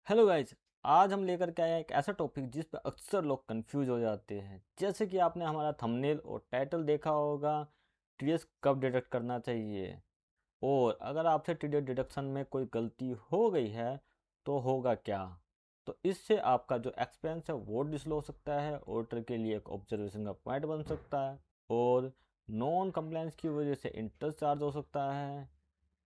Hello guys. आज हम लेकर के आए हैं एक ऐसा टॉपिक जिस पर अक्सर लोग कंफ्यूज हो जाते हैं। जैसे कि आपने हमारा थंबनेल और टाइटल देखा होगा, टीडीएस कब डिडक्ट करना चाहिए, और अगर आपसे टीडीएस डिडक्शन में कोई गलती हो गई है तो होगा क्या। तो इससे आपका जो एक्सपेंस है वो डिसलो हो सकता है, ऑडिटर के लिए एक ऑब्जर्वेशन का पॉइंट बन सकता है, और नॉन कंप्लायंस की वजह से इंटरेस्ट चार्ज हो सकता है।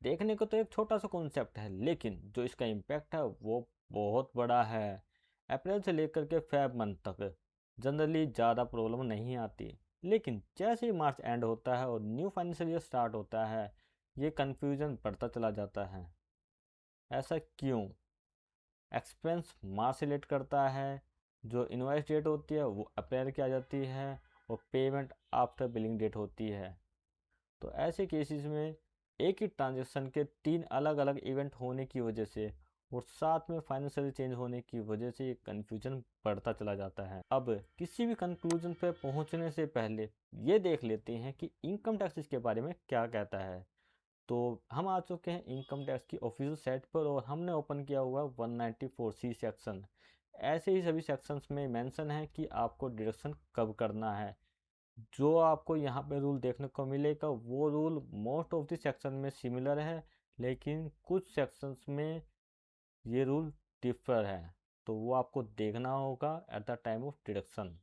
देखने को तो एक छोटा सा कॉन्सेप्ट है, लेकिन जो इसका इम्पैक्ट है वो बहुत बड़ा है। अप्रैल से लेकर के फेब मंथ तक जनरली ज़्यादा प्रॉब्लम नहीं आती, लेकिन जैसे ही मार्च एंड होता है और न्यू फाइनेंशियल ईयर स्टार्ट होता है, ये कन्फ्यूज़न बढ़ता चला जाता है। ऐसा क्यों? एक्सपेंस मार्च से लेट करता है, जो इनवॉइस डेट होती है वो अप्रैल की आ जाती है, और पेमेंट आफ्टर बिलिंग डेट होती है। तो ऐसे केसेस में एक ही ट्रांजैक्शन के तीन अलग अलग इवेंट होने की वजह से और साथ में फाइनेंशियल चेंज होने की वजह से ये कन्फ्यूजन बढ़ता चला जाता है। अब किसी भी कंक्लूजन पे पहुंचने से पहले ये देख लेते हैं कि इनकम टैक्स इसके बारे में क्या कहता है। तो हम आ चुके हैं इनकम टैक्स की ऑफिशियल साइट पर, और हमने ओपन किया हुआ 194C सेक्शन। ऐसे ही सभी सेक्शंस में मेंशन है कि आपको डिडक्शन कब करना है। जो आपको यहाँ पे रूल देखने को मिलेगा वो rule most of the section में सिमिलर है, लेकिन कुछ सेक्शंस में ये रूल डिफर है, तो वो आपको देखना होगा eight the time of deduction.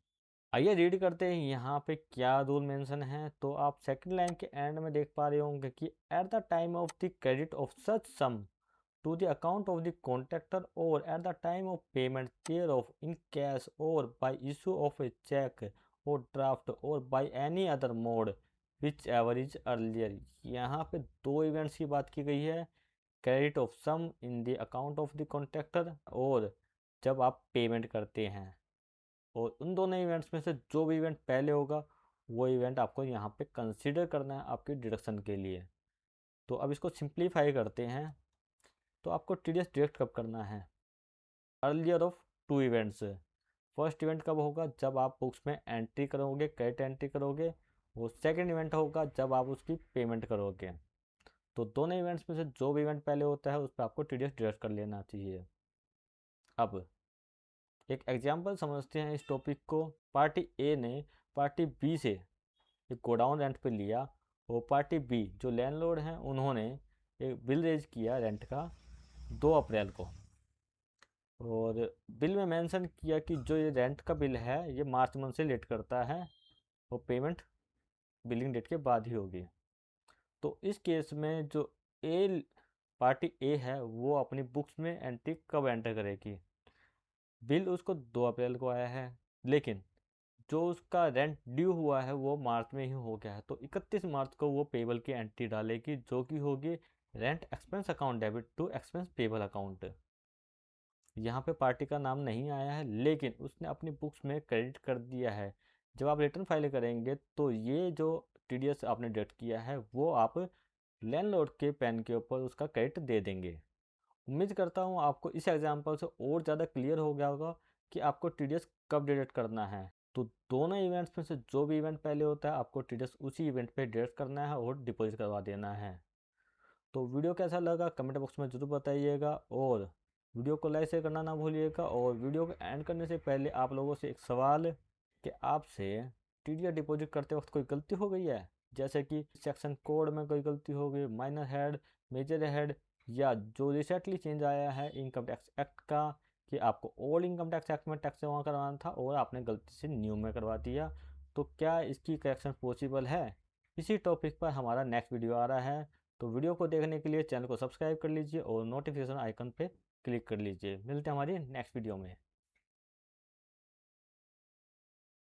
आइए रीड करते हैं यहाँ पे क्या रूल मेंशन है। तो आप सेकंड लाइन के एंड में देख पा रहे होंगे कि at the time of the credit of such sum to the account of the contractor, or at the time of payment thereof in cash, or by issue of a check or draft, or by any other mode whichever is earlier। यहाँ पे दो events की बात की गई है, credit of sum in the account of the contractor, और जब आप पेमेंट करते हैं। और उन दोनों इवेंट्स में से जो भी इवेंट पहले होगा वो इवेंट आपको यहाँ पे कंसिडर करना है आपकी डिडक्शन के लिए। तो अब इसको सिंप्लीफाई करते हैं। तो आपको टीडीएस डिडक्ट कब करना है? Earlier of two events. First event कब होगा? जब आप बुक्स में एंट्री करोगे, क्रेडिट एंट्री करोगे। वो सेकंड इवेंट होगा जब आप उसकी पेमेंट करोगे। तो दोनों इवेंट्स में से जो भी इवेंट पहले होता है उस पर आपको टीडीएस डिडक्ट कर लेना चाहिए। अब एक एग्जांपल समझते हैं इस टॉपिक को। पार्टी ए ने पार्टी बी से एक गोडाउन रेंट पे लिया, और पार्टी बी जो लैंडलॉर्ड हैं उन्होंने एक बिल रेज किया रेंट का 2 अप्रैल को। और बिल में मेंशन किया कि जो ये रेंट का बिल है ये मार्च मंथ से लेट करता है, और पेमेंट बिलिंग डेट के बाद ही होगी। तो इस केस में जो ए पार्टी ए है वो अपनी बुक्स में एंट्री कब एंटर करेगी? बिल उसको 2 अप्रैल को आया है, लेकिन जो उसका रेंट ड्यू हुआ है वो मार्च में ही हो गया है। तो 31 मार्च को वो पेबल की एंट्री डालेगी, जो कि होगी rent expense account debit to expense payable account. यहाँ पे पार्टी का नाम नहीं आया है, लेकिन उसने अपनी बुक्स में क्रेडिट कर दिया है। जब आप रिटर्न फाइल करेंगे तो ये जो टीडीएस आपने डिडक्ट किया है वो आप लैंडलॉर्ड के पेन के ऊपर उसका क्रेडिट दे देंगे। उम्मीद करता हूँ आपको इस एग्जांपल से और ज़्यादा क्लियर हो गया होगा कि आपको टीडीएस कब डिडक्ट करना है। तो दोनों इवेंट्स में से जो भी इवेंट पहले होता है आपको टीडीएस उसी इवेंट पे डिडक्ट करना है और डिपॉजिट करवा देना है। तो वीडियो कैसा लगा कमेंट बॉक्स में ज़रूर बताइएगा, और वीडियो को लाइक शेयर करना ना भूलिएगा। और वीडियो को एंड करने से पहले आप लोगों से एक सवाल कि आपसे टीडीएस डिपॉजिट करते वक्त कोई गलती हो गई है, जैसे कि सेक्शन कोड में कोई गलती हो गई, माइनर हेड, मेजर हेड, या जो रिसेंटली चेंज आया है इनकम टैक्स एक्ट का कि आपको ओल्ड इनकम टैक्स एक्ट में टैक्स जमा करवाना था और आपने गलती से न्यू में करवा दिया, तो क्या इसकी करेक्शन पॉसिबल है? इसी टॉपिक पर हमारा नेक्स्ट वीडियो आ रहा है। तो वीडियो को देखने के लिए चैनल को सब्सक्राइब कर लीजिए और नोटिफिकेशन आइकन पे क्लिक कर लीजिए। मिलते हैं हमारी नेक्स्ट वीडियो में।